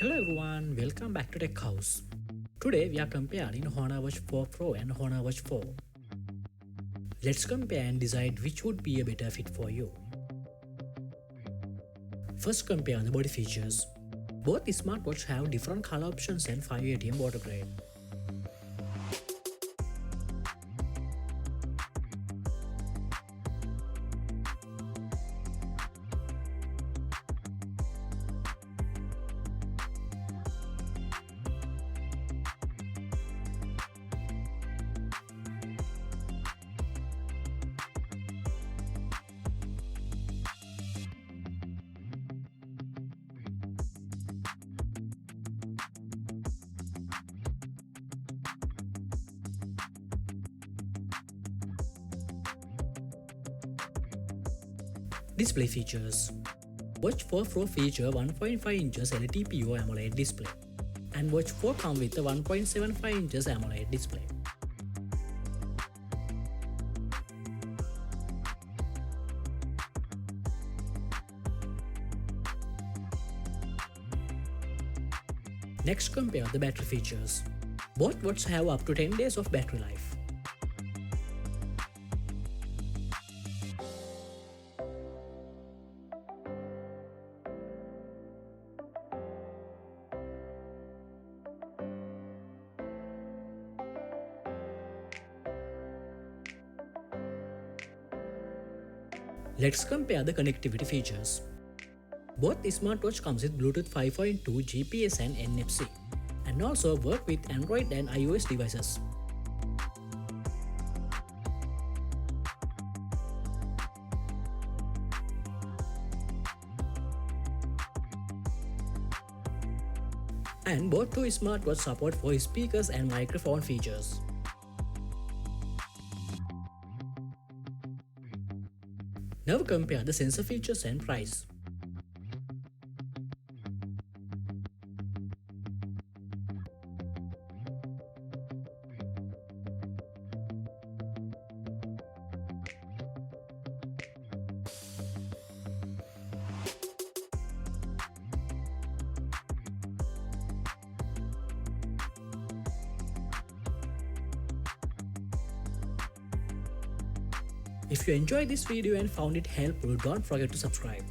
Hello everyone, welcome back to Tech House. Today we are comparing Honor Watch 4 Pro and Honor Watch 4. Let's compare and decide which would be a better fit for you. First, compare the body features. Both smartwatches have different color options and 5 ATM water grade. Display features. Watch 4 Pro feature 1.5 inches LTPO AMOLED display, and Watch 4 come with a 1.75 inches AMOLED display. Next, compare the battery features. Both watches have up to 10 days of battery life. Let's compare the connectivity features. Both smartwatch comes with Bluetooth 5.2, GPS and NFC, and also work with Android and iOS devices. And both two smartwatches support voice speakers and microphone features. Now compare the sensor features and price. If you enjoyed this video and found it helpful, don't forget to subscribe.